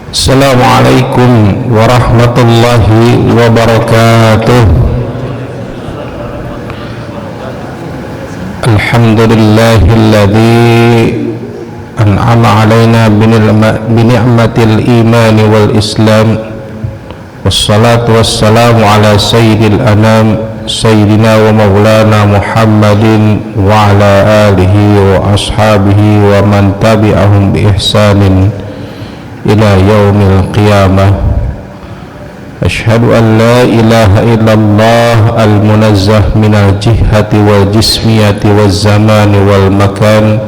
Assalamualaikum warahmatullahi wabarakatuh. Alhamdulillahilladzi an'ama alaina bini'matil imani wal islam. Wassalatu wassalamu ala sayyidil anam sayyidina wa maulana Muhammadin wa ala alihi wa ashabihi wa man tabi'ahum bi ihsanin ila yaumil qiyamah. Asyhadu an la ilaha illallah al-munazzah minal jihati wal jismiyati waz zamani wal makan,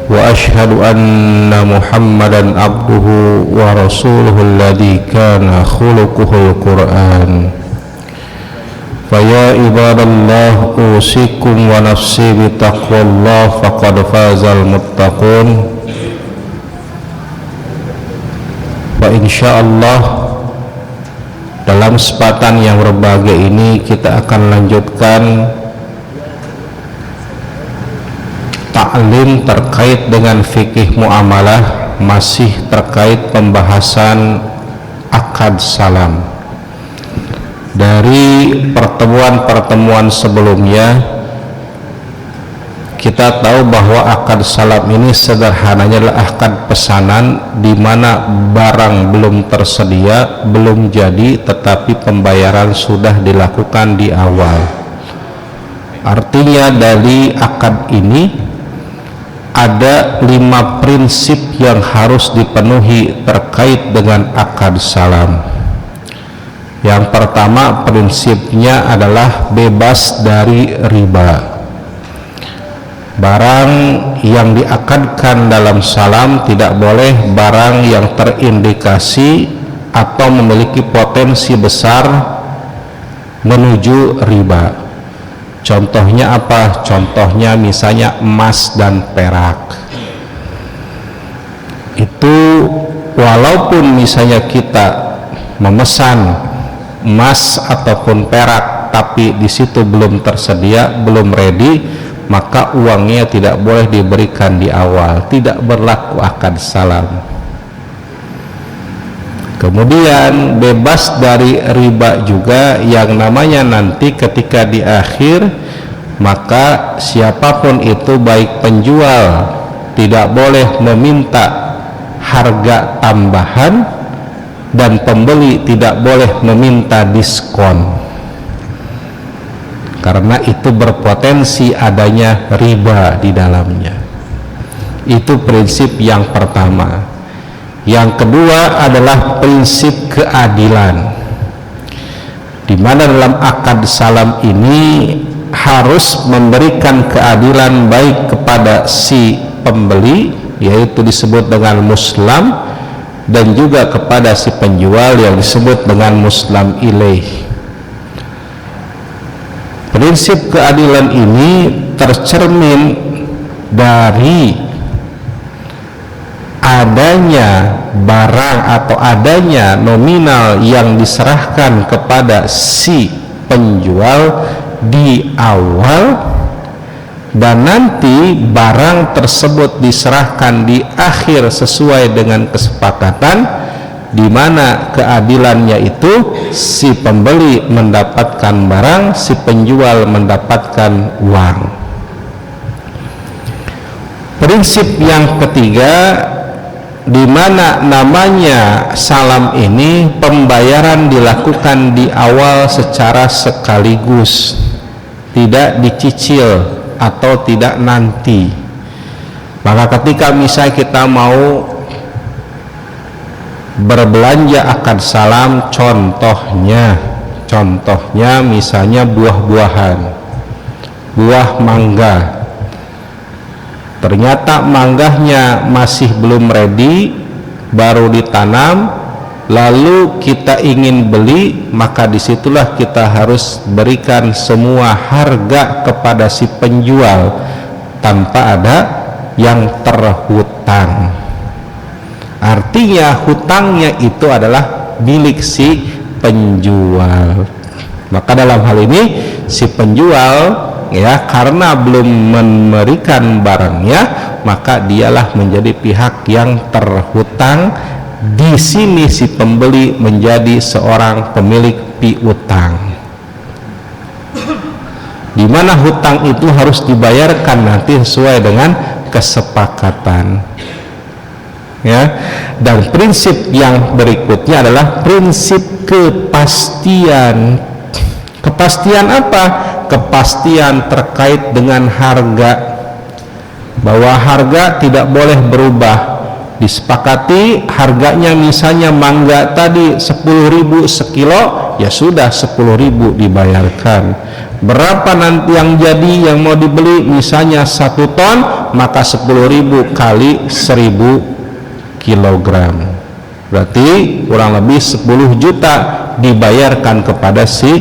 wa asyhadu anna Muhammadan abduhu wa rasuluhu alladhi kana khuluquhul Qur'an. Faya ibadallah, usikum wa nafsi bitaqwallah, faqad fazal muttaqun. Insyaallah dalam kesempatan yang berbahagia ini kita akan lanjutkan ta'lim terkait dengan fikih muamalah, masih terkait pembahasan akad salam. Dari pertemuan-pertemuan sebelumnya kita tahu bahwa akad salam ini sederhananya adalah akad pesanan di mana barang belum tersedia, belum jadi, tetapi pembayaran sudah dilakukan di awal. Artinya dari akad ini ada 5 prinsip yang harus dipenuhi terkait dengan akad salam. Yang pertama, prinsipnya adalah bebas dari riba. Barang yang diakadkan dalam salam tidak boleh barang yang terindikasi atau memiliki potensi besar menuju riba. Contohnya apa? Contohnya misalnya emas dan perak. Itu walaupun misalnya kita memesan emas ataupun perak tapi di situ belum tersedia, belum ready, maka uangnya tidak boleh diberikan di awal, tidak berlaku akad salam. Kemudian bebas dari riba juga yang namanya nanti ketika di akhir, maka siapapun itu baik penjual tidak boleh meminta harga tambahan dan pembeli tidak boleh meminta diskon, karena itu berpotensi adanya riba di dalamnya. Itu prinsip yang pertama. Yang kedua adalah prinsip keadilan, di mana dalam akad salam ini harus memberikan keadilan baik kepada si pembeli, yaitu disebut dengan muslam, dan juga kepada si penjual yang disebut dengan muslam ilaih. Prinsip keadilan ini tercermin dari adanya barang atau adanya nominal yang diserahkan kepada si penjual di awal, dan nanti barang tersebut diserahkan di akhir sesuai dengan kesepakatan, di mana keadilannya itu si pembeli mendapatkan barang, si penjual mendapatkan uang. Prinsip yang ketiga, di mana namanya salam ini pembayaran dilakukan di awal secara sekaligus, tidak dicicil atau tidak nanti. Maka ketika misalnya kita mau berbelanja akad salam, contohnya misalnya buah-buahan, buah mangga, ternyata mangganya masih belum ready, baru ditanam, lalu kita ingin beli, maka disitulah kita harus berikan semua harga kepada si penjual tanpa ada yang terhutang. Artinya hutangnya itu adalah milik si penjual. Maka dalam hal ini si penjual ya, karena belum memberikan barangnya, maka dialah menjadi pihak yang terhutang di sini si pembeli menjadi seorang pemilik piutang, di mana hutang itu harus dibayarkan nanti sesuai dengan kesepakatan. Ya, dan prinsip yang berikutnya adalah prinsip kepastian. Kepastian apa? Kepastian terkait dengan harga, bahwa harga tidak boleh berubah. Disepakati harganya misalnya mangga tadi 10.000 sekilo, ya sudah 10.000 dibayarkan. Berapa nanti yang jadi yang mau dibeli, misalnya 1 ton, maka 10.000 kali 1.000 kilogram, berarti kurang lebih 10 juta dibayarkan kepada si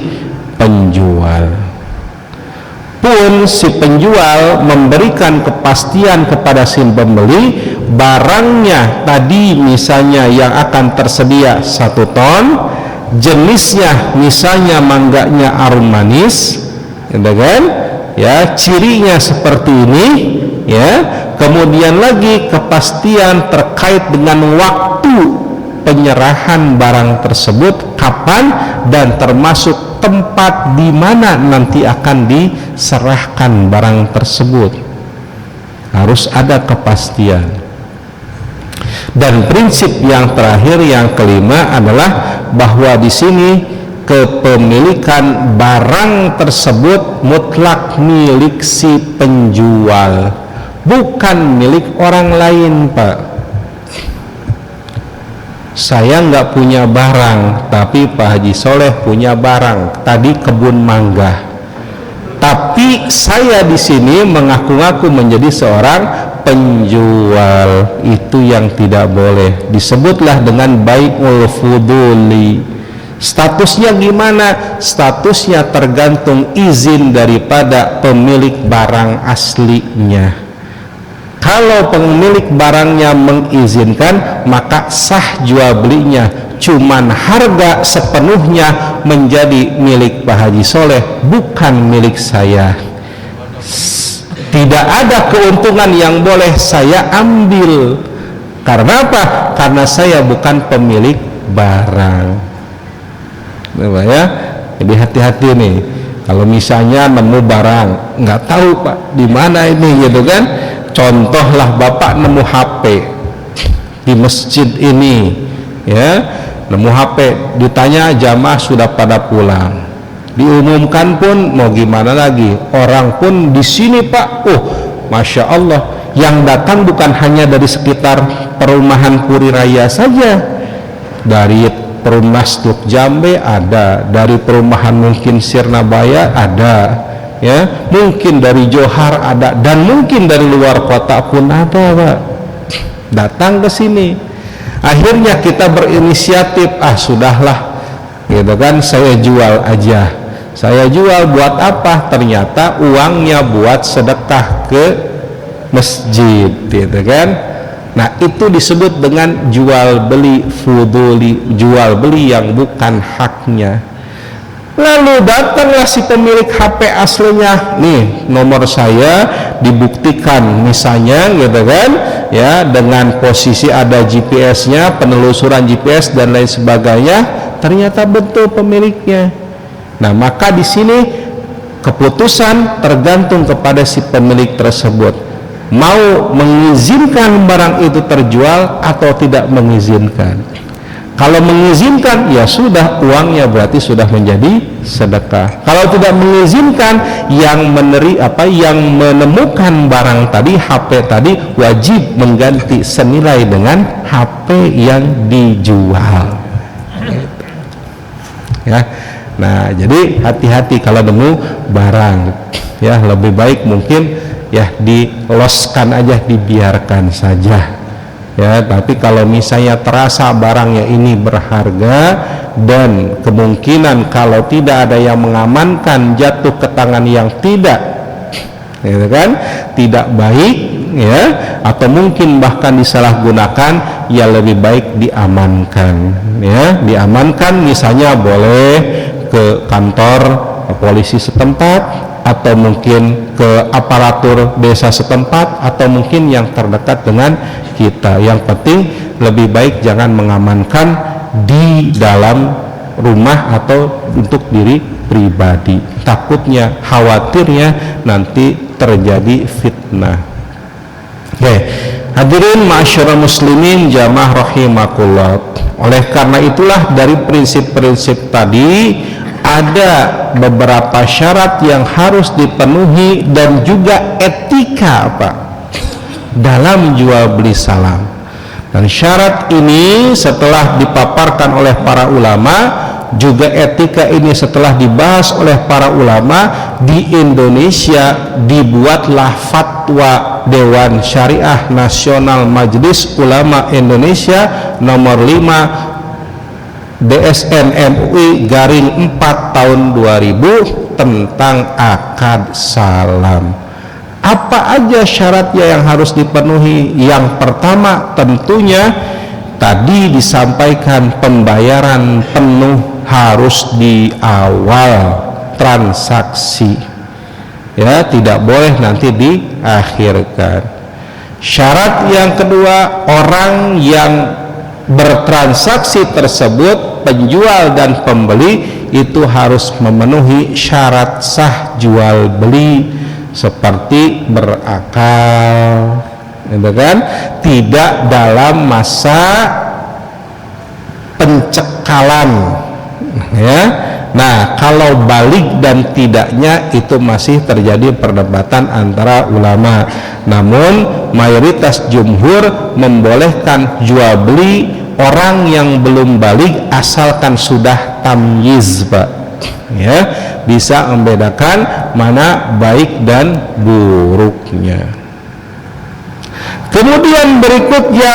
penjual. Pun si penjual memberikan kepastian kepada si pembeli, barangnya tadi misalnya yang akan tersedia 1 ton, jenisnya misalnya mangganya arum manis, kan? Ya, cirinya seperti ini, ya. Kemudian lagi kepastian terkait dengan waktu penyerahan barang tersebut, kapan, dan termasuk tempat di mana nanti akan diserahkan barang tersebut. Harus ada kepastian. Dan prinsip yang terakhir, yang kelima, adalah bahwa di sini kepemilikan barang tersebut mutlak milik si penjual, bukan milik orang lain, Pak. Saya nggak punya barang, tapi Pak Haji Soleh punya barang. Tadi kebun mangga. Tapi saya di sini mengaku-ngaku menjadi seorang penjual. Itu yang tidak boleh. Disebutlah dengan bai'ul fuduli. Statusnya gimana? Statusnya tergantung izin daripada pemilik barang aslinya. Kalau pemilik barangnya mengizinkan, maka sah jual belinya. Cuman harga sepenuhnya menjadi milik Pak Haji Soleh, bukan milik saya. Tidak ada keuntungan yang boleh saya ambil. Karena apa? Karena saya bukan pemilik barang. Ya, jadi hati-hati nih. Kalau misalnya nemu barang, nggak tahu Pak di mana ini, gitu kan? Contohlah Bapak nemu HP di masjid ini, ya, nemu HP, ditanya jamaah sudah pada pulang, diumumkan pun mau gimana lagi, orang pun di sini Pak, Masya Allah, yang datang bukan hanya dari sekitar perumahan Puri Raya saja, dari perumahan Stuk Jambe ada, dari perumahan mungkin Sirnabaya ada, ya, mungkin dari Johar ada, dan mungkin dari luar kota pun ada, Pak, datang ke sini. Akhirnya kita berinisiatif, sudahlah, gitu kan, saya jual aja. Saya jual buat apa? Ternyata uangnya buat sedekah ke masjid, gitu kan. Nah, itu disebut dengan jual beli fuduli, jual beli yang bukan haknya. Lalu datanglah si pemilik HP aslinya, nih nomor saya, dibuktikan misalnya, gitu kan, ya, dengan posisi ada GPS-nya, penelusuran GPS dan lain sebagainya, ternyata betul pemiliknya. Nah, maka di sini keputusan tergantung kepada si pemilik tersebut, mau mengizinkan barang itu terjual atau tidak mengizinkan. Kalau mengizinkan, ya sudah, uangnya berarti sudah menjadi sedekah. Kalau tidak mengizinkan, yang menemukan barang tadi, HP tadi, wajib mengganti senilai dengan HP yang dijual. Ya. Nah, jadi hati-hati kalau nemu barang, ya, lebih baik mungkin ya diloskan aja, dibiarkan saja, ya. Tapi kalau misalnya terasa barangnya ini berharga dan kemungkinan kalau tidak ada yang mengamankan jatuh ke tangan yang tidak, gitu kan, tidak baik, ya, atau mungkin bahkan disalahgunakan, ya lebih baik diamankan, ya, diamankan. Misalnya boleh ke kantor polisi setempat, atau mungkin ke aparatur desa setempat, atau mungkin yang terdekat dengan kita. Yang penting lebih baik jangan mengamankan di dalam rumah atau untuk diri pribadi, takutnya, khawatirnya nanti terjadi fitnah. Oke, hadirin ma'asyiral muslimin jamaah rahimakumullah. Oleh karena itulah dari prinsip-prinsip tadi ada beberapa syarat yang harus dipenuhi dan juga etika dalam jual beli salam. Dan syarat ini setelah dipaparkan oleh para ulama, juga etika ini setelah dibahas oleh para ulama, di Indonesia dibuatlah fatwa Dewan Syariah Nasional Majelis Ulama Indonesia nomor 5 DSN MUI garing 4 tahun 2000 tentang akad salam. Apa aja syaratnya yang harus dipenuhi? Yang pertama tentunya tadi disampaikan pembayaran penuh harus di awal transaksi, ya, tidak boleh nanti diakhirkan. Syarat yang kedua, orang yang bertransaksi tersebut, penjual dan pembeli, itu harus memenuhi syarat sah jual beli seperti berakal, gitu kan? Tidak dalam masa pencekalan, ya. Nah, kalau balik dan tidaknya itu masih terjadi perdebatan antara ulama. Namun mayoritas jumhur membolehkan jual beli orang yang belum balik asalkan sudah tamyiz, Pak. Ya, bisa membedakan mana baik dan buruknya. Kemudian berikutnya,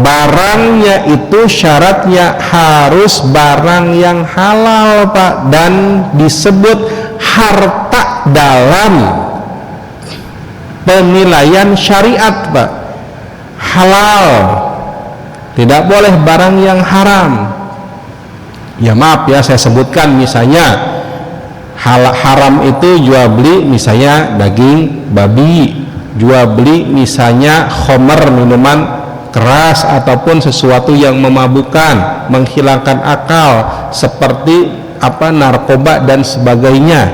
barangnya itu syaratnya harus barang yang halal, Pak, dan disebut harta dalam penilaian syariat, Pak. Halal, tidak boleh barang yang haram. Ya maaf ya, saya sebutkan misalnya haram itu jual beli misalnya daging babi, jual beli misalnya khomer, minuman keras, ataupun sesuatu yang memabukkan, menghilangkan akal seperti narkoba dan sebagainya,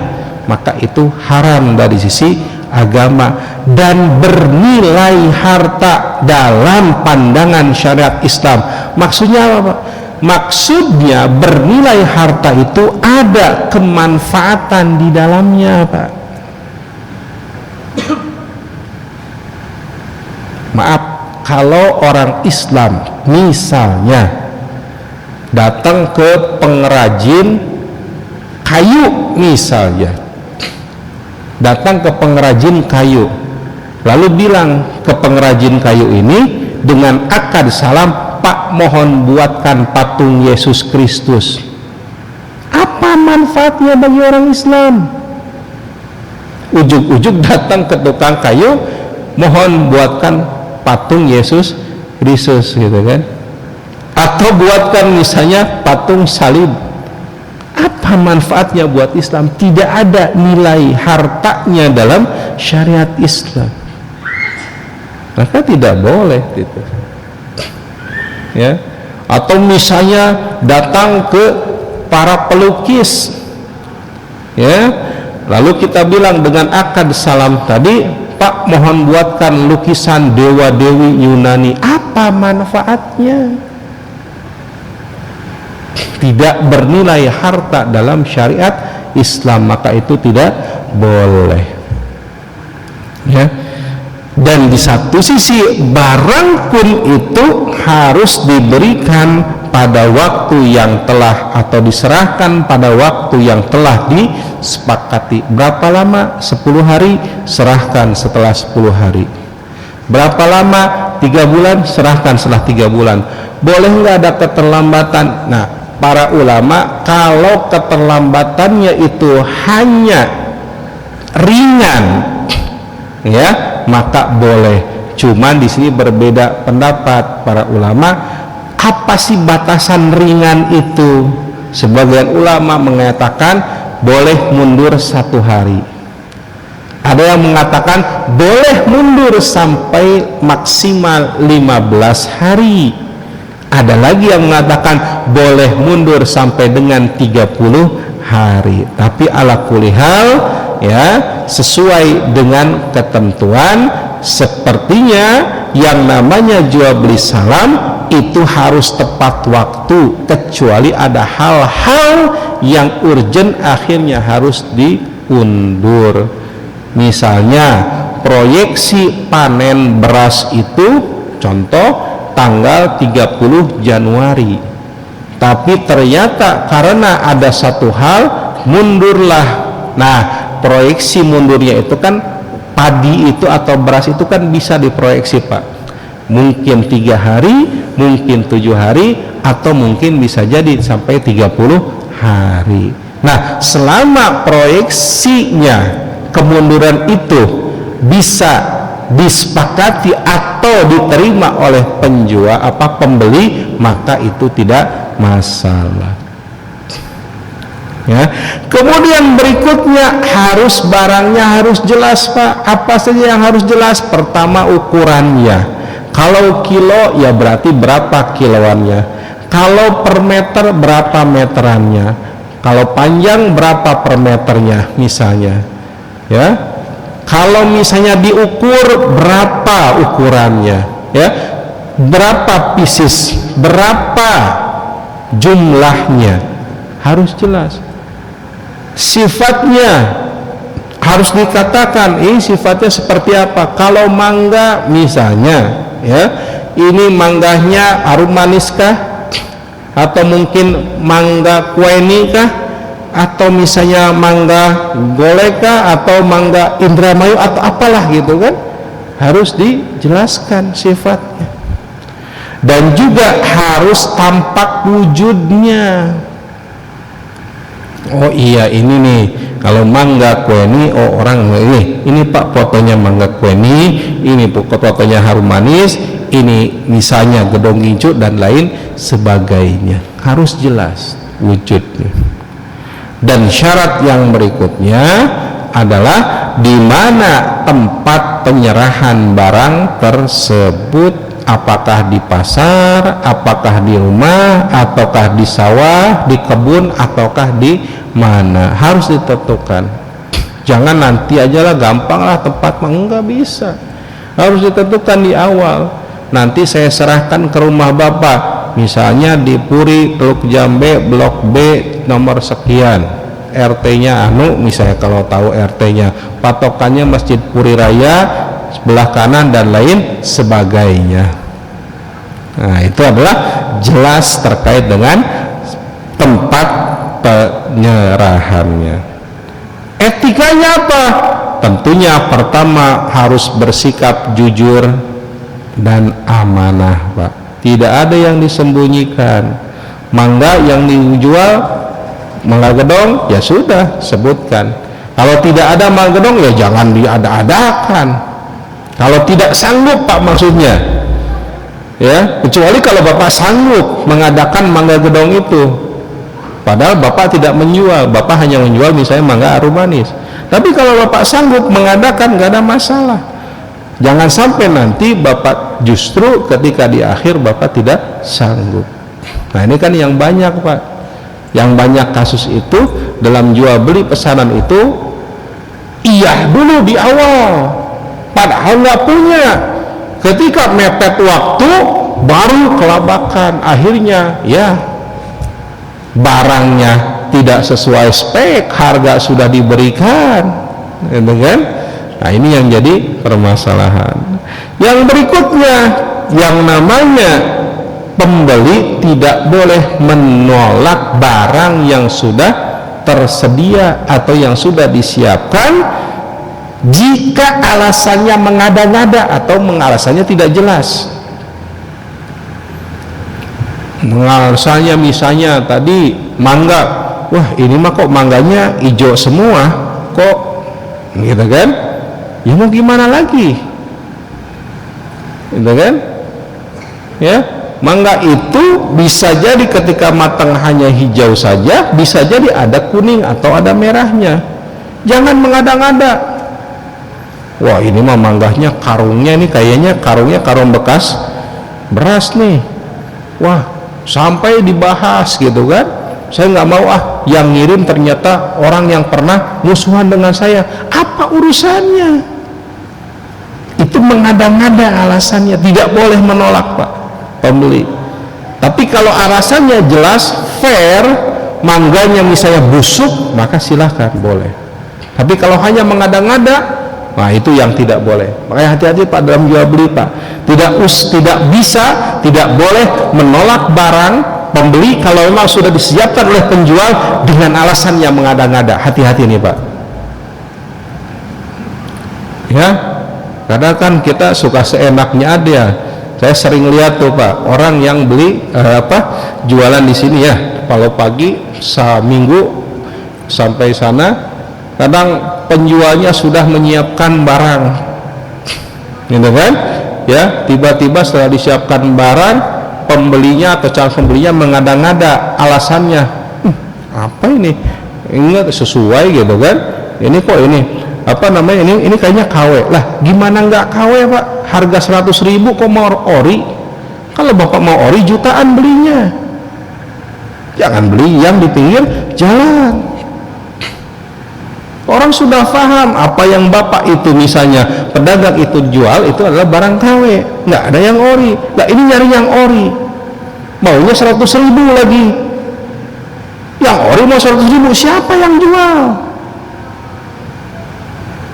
maka itu haram dari sisi agama dan bernilai harta dalam pandangan syariat Islam. Maksudnya apa, Pak? Maksudnya bernilai harta itu ada kemanfaatan di dalamnya, Pak. Maaf, kalau orang Islam misalnya datang ke pengrajin kayu misalnya, datang ke pengrajin kayu, lalu bilang ke pengrajin kayu ini dengan akad salam, Pak, mohon buatkan patung Yesus Kristus. Apa manfaatnya bagi orang Islam? Ujug-ujug datang ke tukang kayu, mohon buatkan patung Yesus Kristus, gitu kan? Atau buatkan misalnya patung salib. Apa manfaatnya buat Islam? Tidak ada nilai hartanya dalam syariat Islam, maka tidak boleh gitu, ya. Atau misalnya datang ke para pelukis, ya, lalu kita bilang dengan akad salam tadi, Pak, mohon buatkan lukisan dewa-dewi Yunani. Apa manfaatnya? Tidak bernilai harta dalam syariat Islam, maka itu tidak boleh, ya. Dan di satu sisi barang pun itu harus diberikan pada waktu yang telah, atau diserahkan pada waktu yang telah disepakati. Berapa lama? 10 hari, serahkan setelah 10 hari. Berapa lama? 3 bulan, serahkan setelah 3 bulan. Boleh nggak ada keterlambatan? Nah, para ulama, kalau keterlambatannya itu hanya ringan, ya, maka boleh. Cuman di sini berbeda pendapat para ulama, apa sih batasan ringan itu? Sebagian ulama mengatakan boleh mundur 1 hari, Ada yang mengatakan boleh mundur sampai maksimal 15 hari. Ada lagi yang mengatakan boleh mundur sampai dengan 30 hari. Tapi ala kulli hal ya, sesuai dengan ketentuan, sepertinya yang namanya jual beli salam itu harus tepat waktu, kecuali ada hal-hal yang urgent akhirnya harus diundur. Misalnya proyeksi panen beras itu contoh tanggal 30 Januari, tapi ternyata karena ada satu hal mundurlah. Nah, proyeksi mundurnya itu kan padi itu atau beras itu kan bisa diproyeksi Pak, mungkin 3 hari, mungkin 7 hari, atau mungkin bisa jadi sampai 30 hari. Nah, selama proyeksinya kemunduran itu bisa disepakati atau diterima oleh pembeli, maka itu tidak masalah. Ya. Kemudian berikutnya barangnya harus jelas Pak. Apa saja yang harus jelas? Pertama, ukurannya. Kalau kilo ya berarti berapa kiloannya. Kalau per meter berapa meterannya. Kalau panjang berapa per meternya misalnya. Ya. Kalau misalnya diukur berapa ukurannya, ya. Berapa pieces, berapa jumlahnya. Harus jelas. Sifatnya harus dikatakan ini sifatnya seperti apa. Kalau mangga misalnya ya, ini mangganya arum manis kah, atau mungkin mangga kueni kah, atau misalnya mangga golek kah, atau mangga Indramayu atau apalah gitu kan, harus dijelaskan sifatnya. Dan juga harus tampak wujudnya. Oh iya, ini nih kalau mangga kueni, oh orang ini Pak fotonya mangga kueni, ini fotonya harum manis, ini misalnya gedong gincu dan lain sebagainya. Harus jelas wujudnya. Dan syarat yang berikutnya adalah di mana tempat penyerahan barang tersebut. Apakah di pasar, apakah di rumah, ataukah di sawah, di kebun, ataukah di mana, harus ditentukan. Jangan nanti aja lah, gampang lah tempat, enggak bisa. Harus ditentukan di awal. Nanti saya serahkan ke rumah Bapak, misalnya di Puri, Teluk Jambe, Blok B, nomor sekian, RT-nya misalnya kalau tahu RT-nya, patokannya Masjid Puri Raya, sebelah kanan dan lain sebagainya. Nah, itu adalah jelas terkait dengan tempat penyerahannya. Etikanya apa? Tentunya pertama harus bersikap jujur dan amanah Pak. Tidak ada yang disembunyikan. Mangga yang dijual mangga gedong ya sudah sebutkan. Kalau tidak ada mangga gedong ya jangan diada-adakan. Kalau tidak sanggup Pak maksudnya, ya, kecuali kalau Bapak sanggup mengadakan mangga gedong itu, padahal Bapak tidak menjual, Bapak hanya menjual misalnya mangga arum manis. Tapi kalau Bapak sanggup mengadakan, nggak ada masalah. Jangan sampai nanti Bapak justru ketika di akhir Bapak tidak sanggup. Nah, ini kan yang banyak Pak, yang banyak kasus itu dalam jual beli pesanan itu iya dulu di awal, padahal nggak punya. Ketika mepet waktu baru kelabakan, akhirnya ya barangnya tidak sesuai spek, harga sudah diberikan, gitu kan? Nah, ini yang jadi permasalahan. Yang berikutnya, yang namanya pembeli tidak boleh menolak barang yang sudah tersedia atau yang sudah disiapkan jika alasannya mengada-ngada atau alasannya tidak jelas. Alasannya misalnya tadi mangga, wah ini mah kok mangganya hijau semua kok, gitu kan? Ya mau gimana lagi, gitu kan? Ya, mangga itu bisa jadi ketika matang hanya hijau saja, bisa jadi ada kuning atau ada merahnya. Jangan mengada-ngada. wah ini mah manggahnya karungnya nih kayaknya karung bekas beras nih, wah sampai dibahas gitu kan. Saya nggak mau yang ngirim ternyata orang yang pernah musuhan dengan saya. Apa urusannya? Itu mengada-ngada alasannya. Tidak boleh menolak Pak pembeli. Tapi kalau alasannya jelas, fair, mangganya misalnya busuk, maka silahkan boleh. Tapi kalau hanya mengada-ngada, nah itu yang tidak boleh. Makanya hati-hati Pak dalam jual beli Pak. Tidak bisa, tidak boleh menolak barang pembeli kalau memang sudah disiapkan oleh penjual dengan alasan yang mengada-ngada. Hati-hati nih Pak. Ya, karena kan kita suka seenaknya ada. Saya sering lihat tuh Pak, orang yang beli jualan di sini ya. Kalau pagi seminggu sampai sana, kadang penjualnya sudah menyiapkan barang, gitu kan? Ya, tiba-tiba setelah disiapkan barang, pembelinya atau calon pembelinya mengada-ngada alasannya, apa ini enggak sesuai gitu kan, ini kok ini apa namanya ini kayaknya KW lah, gimana nggak KW Pak, harga 100.000 kok mau ori, kalau Bapak mau ori jutaan belinya, jangan beli yang di pinggir jalan. Orang sudah paham apa yang Bapak itu misalnya pedagang itu jual itu adalah barang KW, nggak ada yang ori. Nah ini nyari yang ori, maunya 100.000 lagi, yang ori mau 100.000, siapa yang jual?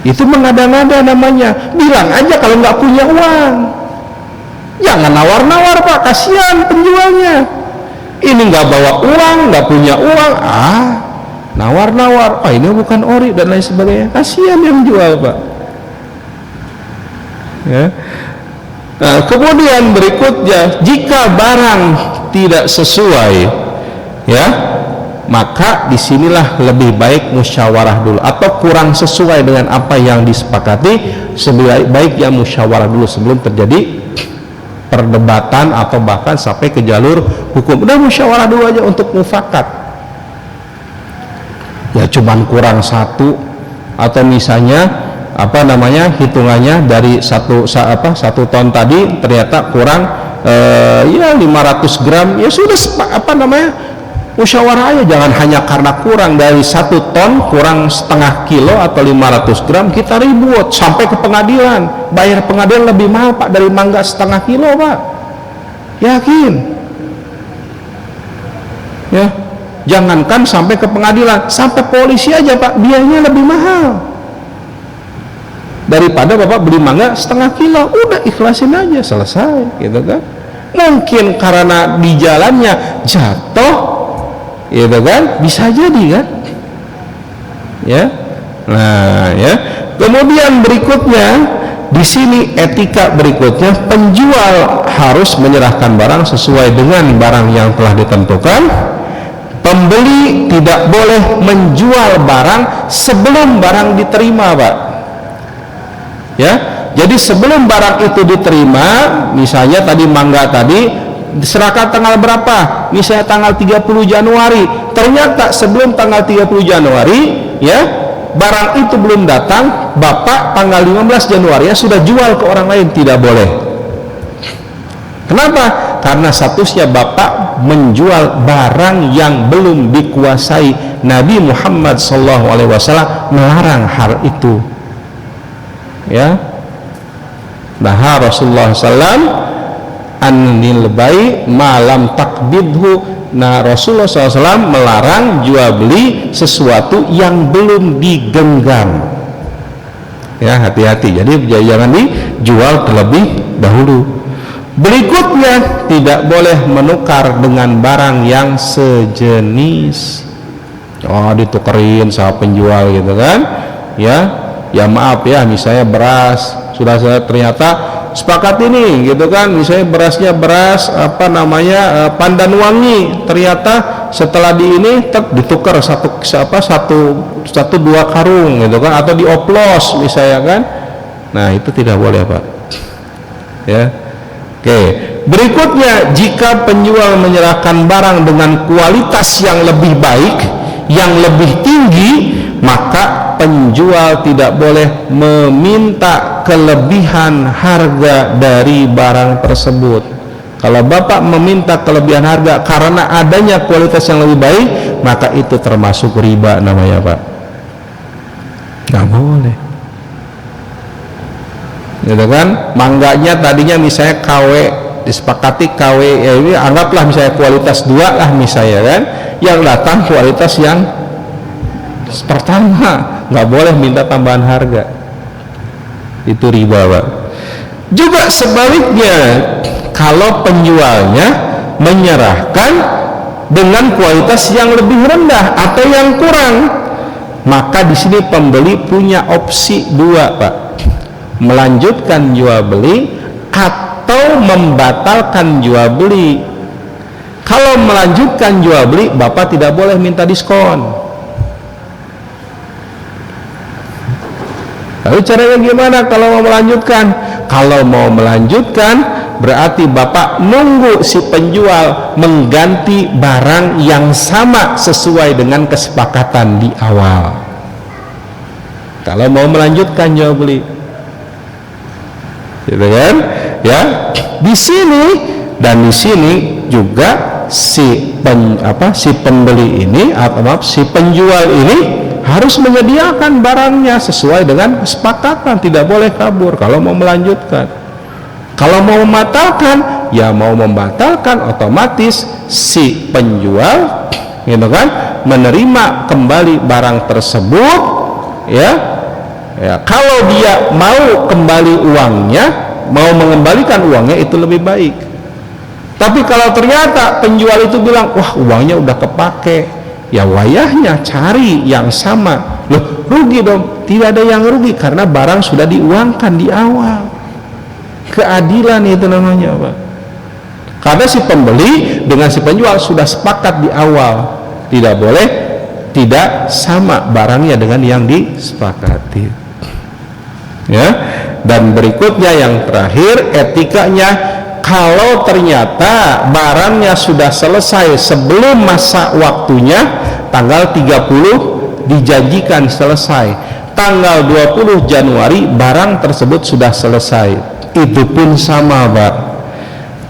Itu mengada-ngada namanya. Bilang aja kalau nggak punya uang, jangan nawar-nawar Pak, kasihan penjualnya. Ini nggak bawa uang, nggak punya uang, nawar-nawar, ini bukan ori dan lain sebagainya, kasihan yang jual Pak. Ya. Nah, kemudian berikutnya, jika barang tidak sesuai, ya, maka disinilah lebih baik musyawarah dulu, atau kurang sesuai dengan apa yang disepakati, sebaiknya musyawarah dulu sebelum terjadi perdebatan atau bahkan sampai ke jalur hukum. Udah musyawarah dulu aja untuk mufakat. Ya cuman kurang satu, atau misalnya apa namanya hitungannya dari satu ton tadi ternyata kurang ya 500 gram, ya sudah apa namanya musyawarah aja, jangan hanya karena kurang dari 1 ton kurang setengah kilo atau 500 gram kita ribut sampai ke pengadilan, bayar pengadilan lebih mahal Pak dari mangga setengah kilo Pak, yakin ya. Jangankan sampai ke pengadilan, sampai polisi aja Pak, biayanya lebih mahal daripada Bapak beli mangga setengah kilo. Udah ikhlasin aja, selesai gitu kan. Mungkin karena di jalannya jatuh gitu kan, bisa jadi kan ya. Nah ya, kemudian berikutnya di sini etika berikutnya, penjual harus menyerahkan barang sesuai dengan barang yang telah ditentukan. Pembeli tidak boleh menjual barang sebelum barang diterima Pak ya. Jadi sebelum barang itu diterima, misalnya tadi mangga tadi diserahkan tanggal berapa, misalnya tanggal 30 Januari, ternyata sebelum tanggal 30 Januari ya barang itu belum datang, Bapak tanggal 15 Januari ya sudah jual ke orang lain, tidak boleh. Kenapa? Karena statusnya Bapak menjual barang yang belum dikuasai. Nabi Muhammad SAW melarang hal itu ya. Nah Rasulullah SAW anil bai malam takbidhu. Nah Rasulullah SAW melarang jual beli sesuatu yang belum digenggam ya, hati-hati. Jadi jangan dijual terlebih dahulu. Berikutnya, tidak boleh menukar dengan barang yang sejenis. Ditukerin sama penjual gitu kan ya. Ya maaf ya, misalnya beras sudah ternyata sepakat ini gitu kan, misalnya berasnya beras apa namanya pandan wangi, ternyata setelah di ini ditukar satu dua karung gitu kan, atau dioplos misalnya kan. Nah itu tidak boleh Pak ya. Oke, berikutnya, jika penjual menyerahkan barang dengan kualitas yang lebih baik, yang lebih tinggi, maka penjual tidak boleh meminta kelebihan harga dari barang tersebut. Kalau Bapak meminta kelebihan harga karena adanya kualitas yang lebih baik, maka itu termasuk riba namanya, Pak. Nggak boleh. Gitu kan? Mangganya tadinya misalnya KW, disepakati KW, ya ini anggaplah misalnya kualitas 2 lah misalnya kan, yang datang kualitas yang pertama, nggak boleh minta tambahan harga. Itu riba, Pak. Juga sebaliknya, kalau penjualnya menyerahkan dengan kualitas yang lebih rendah atau yang kurang, maka di sini pembeli punya opsi 2, Pak. Melanjutkan jual beli atau membatalkan jual beli. Kalau melanjutkan jual beli, Bapak tidak boleh minta diskon. Lalu caranya gimana kalau mau melanjutkan? Kalau mau melanjutkan, berarti Bapak nunggu si penjual mengganti barang yang sama sesuai dengan kesepakatan di awal. Kalau mau melanjutkan jual beli, gitu kan? Ya, di sini dan di sini juga si pembeli ini atau si penjual ini harus menyediakan barangnya sesuai dengan kesepakatan, tidak boleh kabur kalau mau melanjutkan. Kalau mau membatalkan, ya mau membatalkan, otomatis si penjual, gitu kan, menerima kembali barang tersebut, ya. Kalau dia mau kembali uangnya, mau mengembalikan uangnya, itu lebih baik. Tapi kalau ternyata penjual itu bilang, wah uangnya udah kepake, ya wayahnya cari yang sama. Loh, rugi dong? Tidak ada yang rugi karena barang sudah diuangkan di awal. Keadilan itu namanya, Pak. Karena si pembeli dengan si penjual sudah sepakat di awal, tidak boleh tidak sama barangnya dengan yang disepakati. Ya. Dan berikutnya yang terakhir, etikanya, kalau ternyata barangnya sudah selesai sebelum masa waktunya, tanggal 30 dijanjikan selesai, tanggal 20 Januari barang tersebut sudah selesai, itu pun sama, Pak.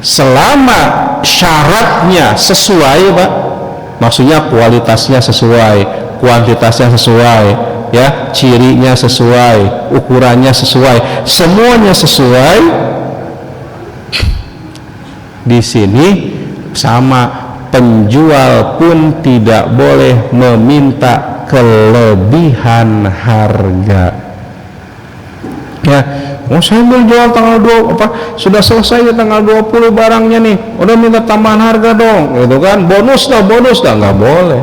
Selama syaratnya sesuai, Pak, maksudnya kualitasnya sesuai, kuantitasnya sesuai, ya, cirinya sesuai, ukurannya sesuai, semuanya sesuai, di sini sama, penjual pun tidak boleh meminta kelebihan harga. Ya, saya mau jual tanggal 2, sudah selesai di tanggal 20 barangnya nih, udah minta tambahan harga dong, gitu kan, bonus dah, nggak boleh.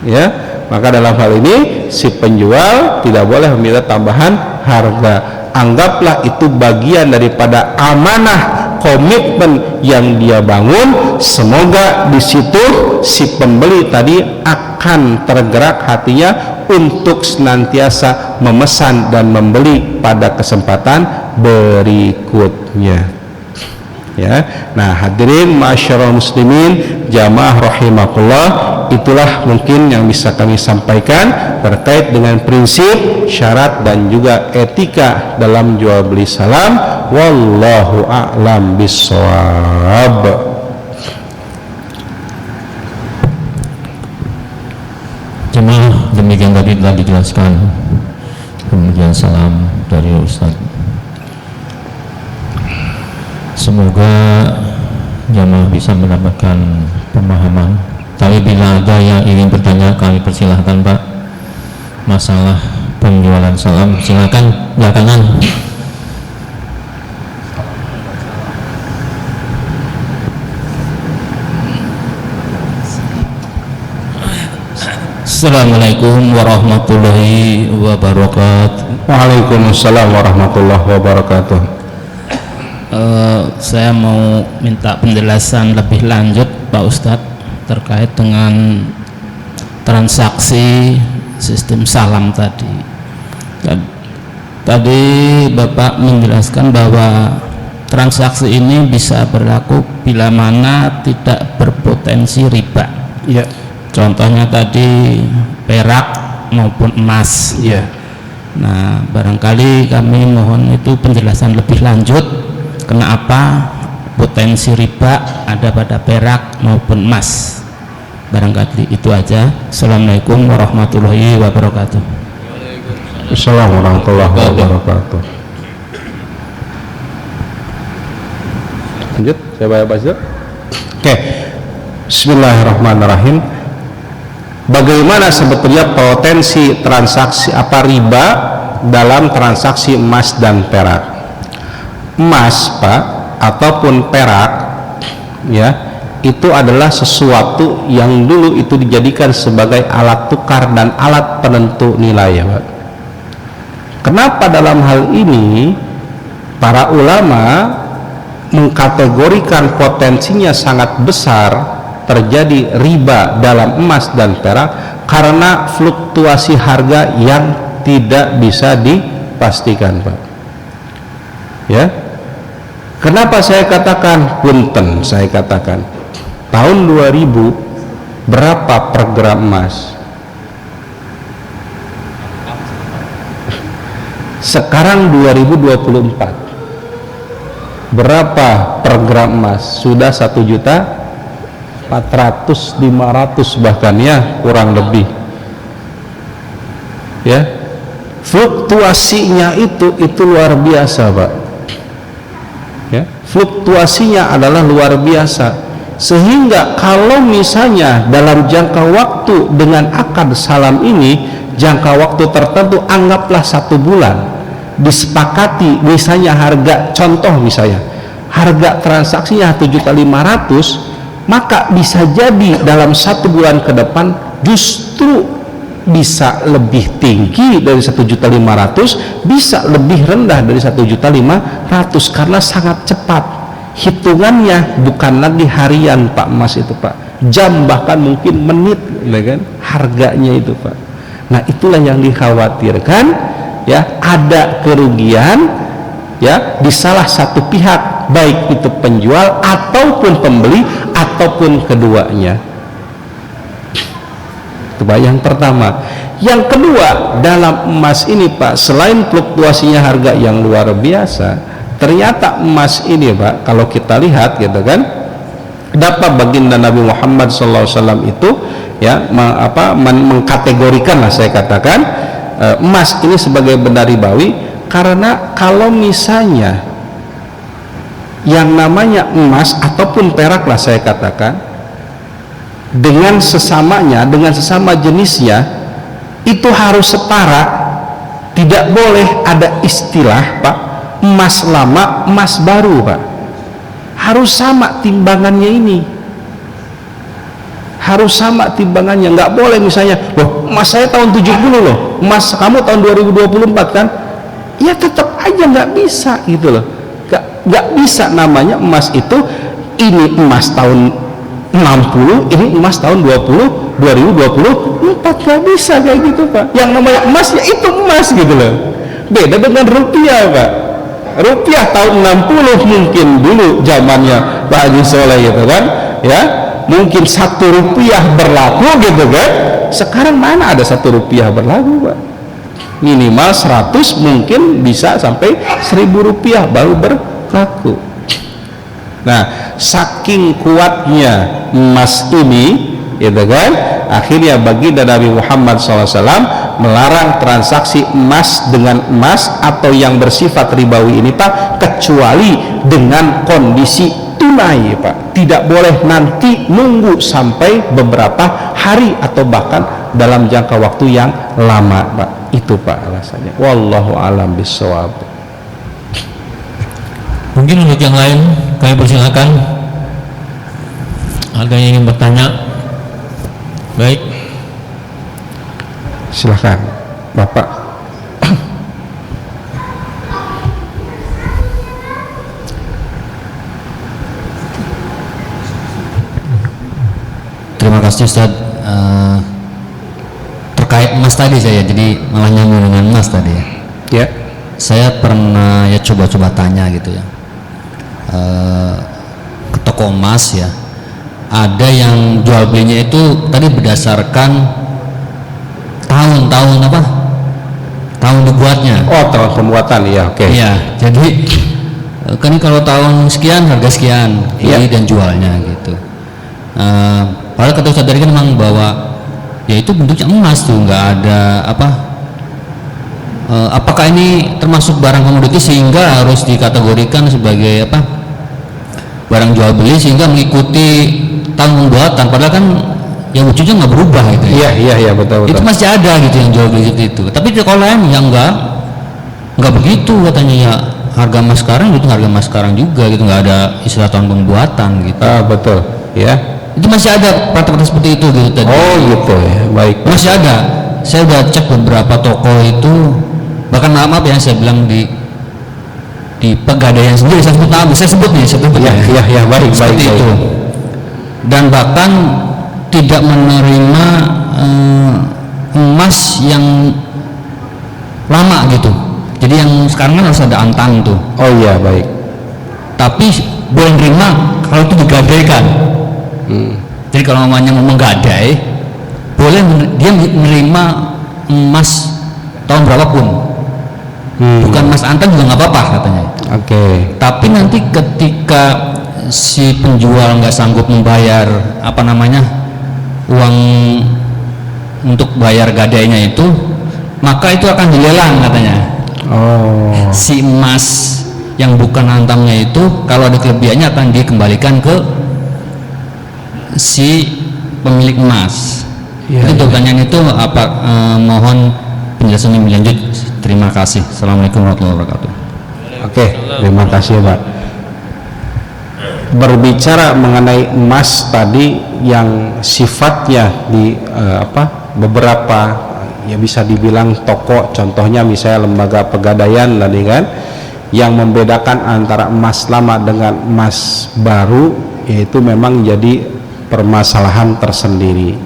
Ya, maka dalam hal ini si penjual tidak boleh meminta tambahan harga. Anggaplah itu bagian daripada amanah, komitmen yang dia bangun. Semoga di situ si pembeli tadi akan tergerak hatinya untuk senantiasa memesan dan membeli pada kesempatan berikutnya. Ya, nah hadirin ma'asyiral muslimin jamaah rahimakumullah, itulah mungkin yang bisa kami sampaikan terkait dengan prinsip, syarat dan juga etika dalam jual beli salam. Wallahu a'lam bissawab. Jemaah, demikian tadi telah dijelaskan kemudian salam dari Ustaz. Semoga jemaah bisa mendapatkan pemahaman. Tapi bila ada yang ingin bertanya, kami persilahkan, Pak. Masalah penjualan salam, silakan belakangan. Assalamualaikum warahmatullahi wabarakatuh. Waalaikumsalam warahmatullahi wabarakatuh. Saya mau minta penjelasan lebih lanjut, Pak Ustadz, terkait dengan transaksi sistem salam tadi. Tadi Bapak menjelaskan bahwa transaksi ini bisa berlaku bila mana tidak berpotensi riba. Ya. Contohnya tadi perak maupun emas. Iya. Nah, barangkali kami mohon itu penjelasan lebih lanjut kenapa potensi riba ada pada perak maupun emas. Barangkali itu aja. Assalamualaikum warahmatullahi wabarakatuh. Assalamualaikum warahmatullahi wabarakatuh. Lanjut, saya baca. Oke. Bismillahirrahmanirrahim. Bagaimana sebetulnya potensi transaksi riba dalam transaksi emas dan perak? Emas, Pak, ataupun perak, ya, itu adalah sesuatu yang dulu itu dijadikan sebagai alat tukar dan alat penentu nilai, ya, Pak. Kenapa dalam hal ini para ulama mengkategorikan potensinya sangat besar terjadi riba dalam emas dan perak? Karena fluktuasi harga yang tidak bisa dipastikan, Pak. Ya, kenapa saya katakan punten? Saya katakan tahun 2000 berapa per gram emas? Sekarang 2024 berapa per gram emas? Sudah 1.400.000, 500 bahkan, ya, kurang lebih, ya. Fluktuasinya itu luar biasa, Pak, ya. Fluktuasinya adalah luar biasa, sehingga kalau misalnya dalam jangka waktu dengan akad salam ini, jangka waktu tertentu, anggaplah 1 bulan, disepakati misalnya harga, contoh misalnya harga transaksinya 7.500.000, maka bisa jadi dalam 1 bulan ke depan justru bisa lebih tinggi dari 1.500.000, bisa lebih rendah dari 1.500.000, karena sangat cepat hitungannya, bukan lagi harian, Pak, emas itu, Pak, jam, bahkan mungkin menit, ya kan, harganya itu, Pak. Nah, itulah yang dikhawatirkan, ya, ada kerugian, ya, di salah satu pihak, baik itu penjual ataupun pembeli ataupun keduanya. Itu, Pak, yang pertama. Yang kedua, dalam emas ini, Pak, selain fluktuasinya harga yang luar biasa, ternyata emas ini, Pak, kalau kita lihat, gitu kan, dapat baginda Nabi Muhammad SAW itu, ya, mengkategorikan lah, saya katakan, emas ini sebagai benda ribawi, karena kalau misalnya yang namanya emas ataupun perak lah, saya katakan, dengan sesamanya, dengan sesama jenisnya itu harus setara, tidak boleh ada istilah, Pak, emas lama, emas baru, Pak. Harus sama timbangannya ini, harus sama timbangannya. Nggak boleh misalnya, loh, emas saya tahun 70 loh, emas kamu tahun 2024 kan, ya tetap aja nggak bisa, gitu loh. Nggak bisa namanya emas itu, ini emas tahun 60, ini emas tahun 2024, nggak bisa kayak gitu, Pak. Yang namanya emas, ya itu emas, gitu loh. Beda dengan rupiah, Pak. Rupiah tahun 60 mungkin dulu zamannya Pak Haji Soleh, gitu kan, ya, mungkin 1 rupiah berlaku, gitu kan. Sekarang mana ada 1 rupiah berlaku, Pak? Minimal 100, mungkin bisa sampai 1.000 rupiah baru berlaku. Nah, saking kuatnya emas ini, gitu kan, akhirnya baginda Nabi Muhammad SAW melarang transaksi emas dengan emas atau yang bersifat ribawi ini, Pak, kecuali dengan kondisi tunai, Pak. Tidak boleh nanti nunggu sampai beberapa hari atau bahkan dalam jangka waktu yang lama, Pak. Itu, Pak, alasannya. Wallahu a'lam bishawab. Mungkin untuk yang lain kami persilakan, ada yang ingin bertanya? Baik, Silahkan, Bapak. Terima kasih, Ustaz. Terkait emas tadi saya jadi malah nyambung dengan emas tadi, ya. Ya. Saya pernah ya coba-coba tanya gitu, ya, ke toko emas, ya. Ada yang jual belinya itu tadi berdasarkan tahun apa? Tahun dibuatnya. Oh, tahun pembuatan, ya, oke. Iya, jadi kan kalau tahun sekian harga sekian, beli dan jualnya gitu. Padahal kata Ustadz tadi kan memang bahwa ya itu bentuknya emas tuh, nggak ada apa. Apakah ini termasuk barang komoditi sehingga harus dikategorikan sebagai apa? Barang jual beli sehingga mengikuti tahun pembuatan, padahal kan yang wujudnya nggak berubah gitu ya. Iya, betul. Itu masih ada gitu yang jual beli itu. Tapi kalau lain yang nggak begitu katanya, ya harga emas sekarang itu harga emas sekarang juga gitu, nggak ada istilah tahun pembuatan gitu. Betul, ya. Itu masih ada praktek seperti itu gitu tadi. Oh gitu ya, baik. Masih ada. Saya udah cek beberapa toko itu, bahkan maaf ya saya bilang di Pegadaian sendiri, saya sebut nih. Ya, baik. Itu. Dan bahkan tidak menerima emas yang lama gitu. Jadi yang sekarang kan harus ada antang tuh. Oh iya, baik. Tapi boleh nerima kalau itu digadaikan. Jadi kalau namanya ngomong gadai, boleh dia menerima emas tahun berapapun. Bukan emas antang juga nggak apa-apa katanya. Oke. Tapi nanti ketika si penjual nggak sanggup membayar uang untuk bayar gadainya itu, maka itu akan dilelang katanya. Oh. Si emas yang bukan antangnya itu kalau ada kelebihannya akan dikembalikan ke si pemilik emas. Itu pertanyaan itu apa? Mohon penjelasannya lebih lanjut. Terima kasih. Assalamualaikum warahmatullahi wabarakatuh. Oke, terima kasih Pak. Berbicara mengenai emas tadi yang sifatnya di beberapa ya bisa dibilang toko, contohnya misalnya lembaga Pegadaian tadi kan, yang membedakan antara emas lama dengan emas baru, yaitu memang jadi permasalahan tersendiri.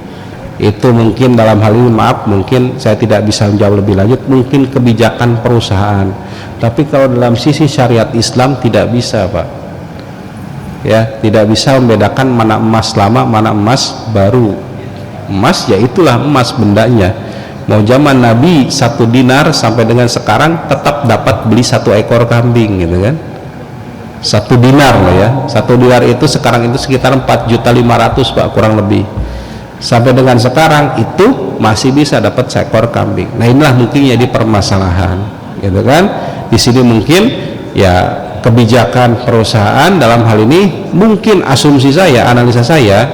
Itu mungkin dalam hal ini, maaf, mungkin saya tidak bisa menjawab lebih lanjut, mungkin kebijakan perusahaan. Tapi kalau dalam sisi syariat Islam tidak bisa Pak, ya tidak bisa membedakan mana emas lama mana emas baru. Emas ya itulah emas bendanya. Mau zaman Nabi 1 dinar sampai dengan sekarang tetap dapat beli 1 ekor kambing gitu kan. 1 dinar loh ya. 1 dinar itu sekarang itu sekitar 4.500.000 Pak, kurang lebih. Sampai dengan sekarang itu masih bisa dapat seekor kambing. Nah inilah mungkin jadi permasalahan gitu kan. Di sini mungkin ya kebijakan perusahaan dalam hal ini, mungkin asumsi saya, analisa saya,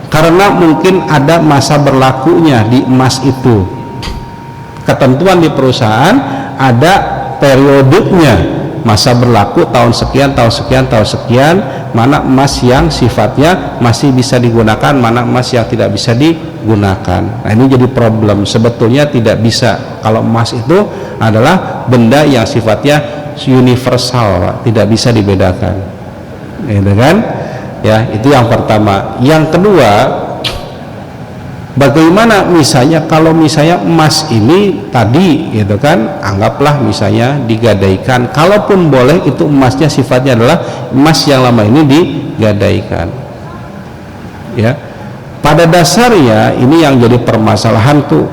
karena mungkin ada masa berlakunya di emas itu. Ketentuan di perusahaan ada periodenya, masa berlaku tahun sekian, mana emas yang sifatnya masih bisa digunakan, mana emas yang tidak bisa digunakan. Nah ini jadi problem. Sebetulnya tidak bisa, kalau emas itu adalah benda yang sifatnya universal Pak, tidak bisa dibedakan, gitu kan? Ya, itu yang pertama. Yang kedua, bagaimana misalnya kalau misalnya emas ini tadi gitu kan, anggaplah misalnya digadaikan, kalaupun boleh itu emasnya sifatnya adalah emas yang lama ini digadaikan, ya pada dasarnya ini yang jadi permasalahan tuh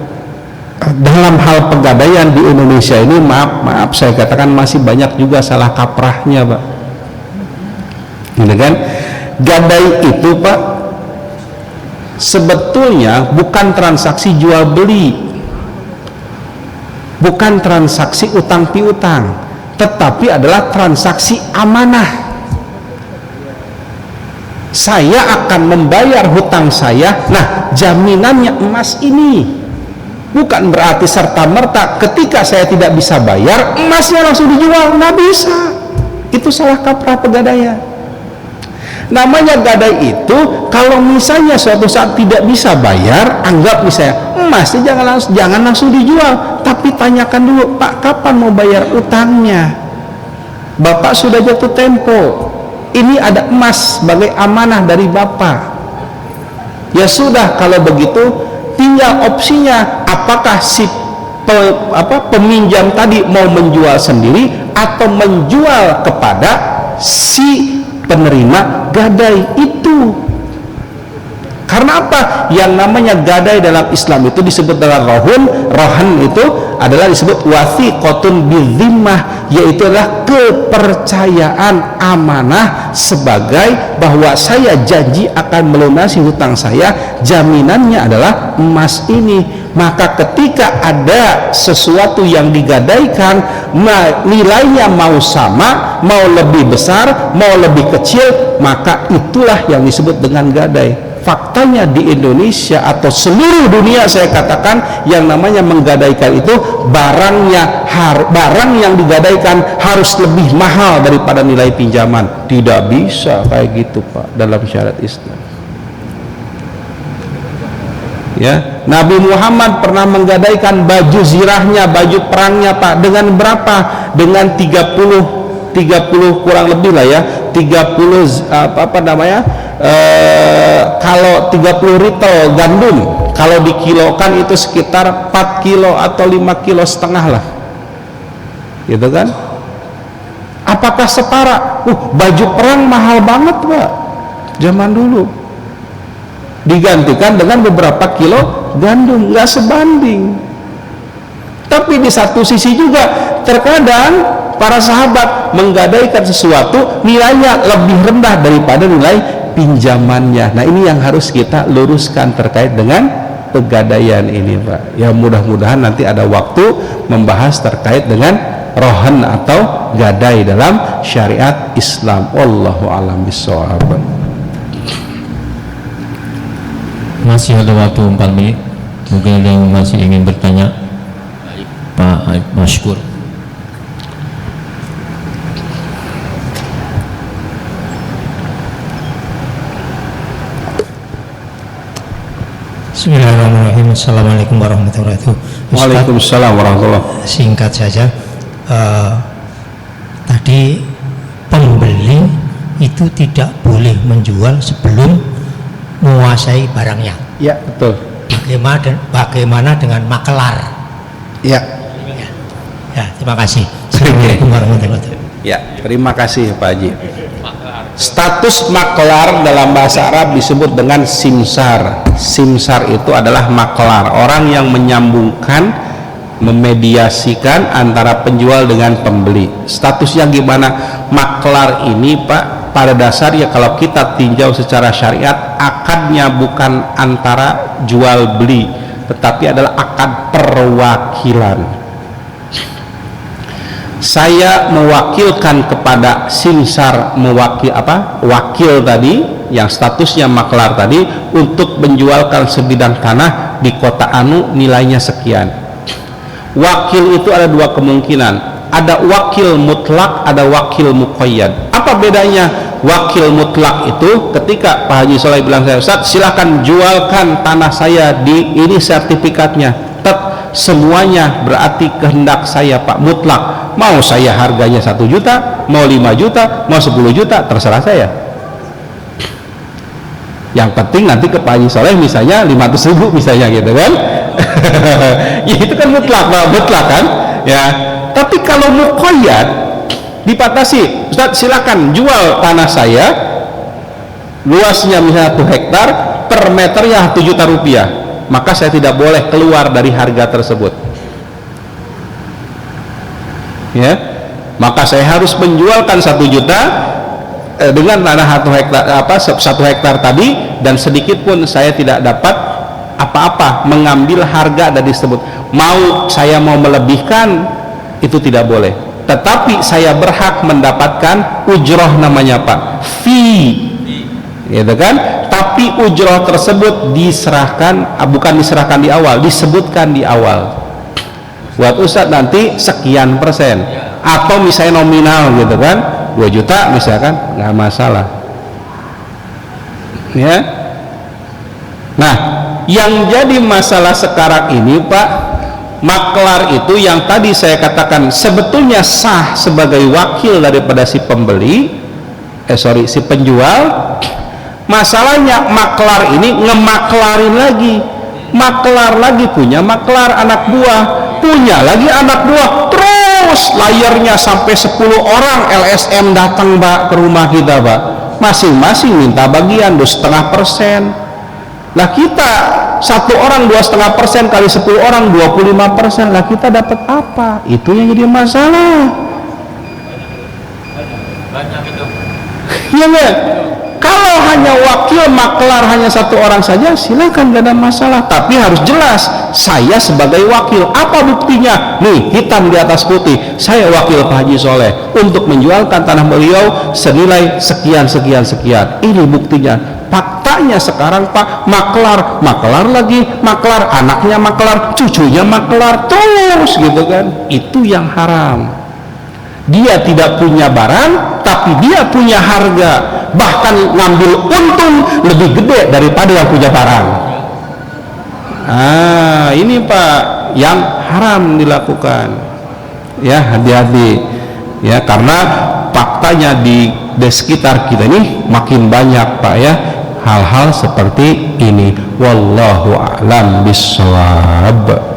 dalam hal pegadaian di Indonesia ini, maaf saya katakan masih banyak juga salah kaprahnya Pak, gitu kan. Gadai itu Pak sebetulnya bukan transaksi jual beli, bukan transaksi utang piutang, tetapi adalah transaksi amanah. Saya akan membayar hutang saya, nah jaminannya emas ini. Bukan berarti serta-merta ketika saya tidak bisa bayar, emasnya langsung dijual, nggak bisa. Itu salah kaprah Pegadaian. Namanya gadai itu kalau misalnya suatu saat tidak bisa bayar, anggap misalnya emasnya jangan langsung dijual, tapi tanyakan dulu, Pak kapan mau bayar utangnya? Bapak sudah jatuh tempo, ini ada emas sebagai amanah dari Bapak. Ya sudah, kalau begitu tinggal opsinya, apakah si peminjam tadi mau menjual sendiri atau menjual kepada si penerima gadai itu. Karena apa? Maka yang namanya gadai dalam Islam itu disebut dengan rohan itu adalah disebut wathiqatun bidzimmah, yaitu adalah kepercayaan amanah sebagai bahwa saya janji akan melunasi hutang saya, jaminannya adalah emas ini. Maka ketika ada sesuatu yang digadaikan, nilainya mau sama, mau lebih besar, mau lebih kecil, maka itulah yang disebut dengan gadai. Faktanya di Indonesia atau seluruh dunia, saya katakan yang namanya menggadaikan itu barang yang digadaikan harus lebih mahal daripada nilai pinjaman. Tidak bisa kayak gitu Pak dalam syariat Islam. Ya, Nabi Muhammad pernah menggadaikan baju zirahnya, baju perangnya Pak, dengan berapa? Dengan 30 kurang lebih lah ya, 30 kalau 30 ritel gandum, kalau dikilokan itu sekitar 4 kilo atau 5 kilo setengah lah, gitu kan? Apakah setara? Baju perang mahal banget Pak zaman dulu, digantikan dengan beberapa kilo gandum, nggak sebanding. Tapi di satu sisi juga terkadang para sahabat menggadaikan sesuatu nilainya lebih rendah daripada nilai pinjamannya. Nah ini yang harus kita luruskan terkait dengan pegadaian ini Pak. Ya mudah-mudahan nanti ada waktu membahas terkait dengan rohan atau gadai dalam syariat Islam. Wallahu a'lam bishawab. Masih ada waktu 4 menit. Mungkin ada yang masih ingin bertanya. Pak Masykur. Bismillahirrahmanirrahim. Assalamualaikum warahmatullahi wabarakatuh. Waalaikumsalam warahmatullahi wabarakatuh. Singkat saja, tadi pembeli itu tidak boleh menjual sebelum menguasai barangnya. Ya betul. Bagaimana dengan makelar? Ya. Ya, terima kasih. Assalamualaikum warahmatullahi wabarakatuh. Ya, terima kasih Pak Haji. Status maklar dalam bahasa Arab disebut dengan simsar. Simsar itu adalah maklar, orang yang menyambungkan, memediasikan antara penjual dengan pembeli. Statusnya gimana? Maklar ini Pak, pada dasarnya kalau kita tinjau secara syariat, akadnya bukan antara jual beli, tetapi adalah akad perwakilan. Saya mewakilkan kepada simsar, wakil tadi yang statusnya maklar tadi, untuk menjualkan sebidang tanah di kota Anu, nilainya sekian. Wakil itu ada dua kemungkinan, ada wakil mutlak, ada wakil muqayyad. Apa bedanya? Wakil mutlak itu ketika Pak Haji Soleh bilang, saya Ustaz silahkan jualkan tanah saya, di ini sertifikatnya, semuanya berarti kehendak saya Pak, mutlak. Mau saya harganya 1 juta, mau 5 juta, mau 10 juta, terserah saya. Yang penting nanti ke Pak Haji Soleh misalnya 500.000 misalnya, gitu kan. Ya itu kan mutlak kan ya. Tapi kalau muqayyad dipatasi, Ustaz silakan jual tanah saya, luasnya misalnya 1 hektar, per meternya 1 juta rupiah, maka saya tidak boleh keluar dari harga tersebut ya. Maka saya harus menjualkan 1 juta dengan tanah 1 hektar tadi, dan sedikit pun saya tidak dapat apa-apa mengambil harga dari tersebut. Saya mau melebihkan itu tidak boleh, tetapi saya berhak mendapatkan ujroh, namanya Pak, fee, gitu kan. Tapi ujroh tersebut bukan diserahkan di awal, disebutkan di awal, buat Ustadz nanti sekian persen, atau misalnya nominal gitu kan, 2 juta misalkan, nggak masalah ya. Nah yang jadi masalah sekarang ini Pak, maklar itu yang tadi saya katakan sebetulnya sah sebagai wakil daripada si penjual. Masalahnya maklar ini ngemaklarin lagi, maklar lagi, punya maklar anak buah, punya lagi anak buah, terus layarnya sampai 10 orang LSM datang Pak ke rumah kita Pak, masing-masing minta bagian 2,5%. Lah kita satu orang 2,5% kali 10 orang 25%, lah kita dapat apa? Itu yang jadi masalah. Iya nggak? Kalau hanya wakil maklar hanya satu orang saja, silakan, gak ada masalah. Tapi harus jelas, saya sebagai wakil. Apa buktinya? Nih, hitam di atas putih. Saya wakil Pak Haji Soleh untuk menjualkan tanah beliau senilai sekian sekian sekian. Ini buktinya. Faktanya sekarang Pak, maklar lagi, maklar, anaknya maklar, cucunya maklar, terus gitu kan. Itu yang haram. Dia tidak punya barang, tapi dia punya harga, bahkan ngambil untung lebih gede daripada yang punya barang. Ini Pak yang haram dilakukan. Ya, hati-hati ya, karena faktanya di sekitar kita ini makin banyak Pak ya hal-hal seperti ini. Wallahu a'lam bishawab.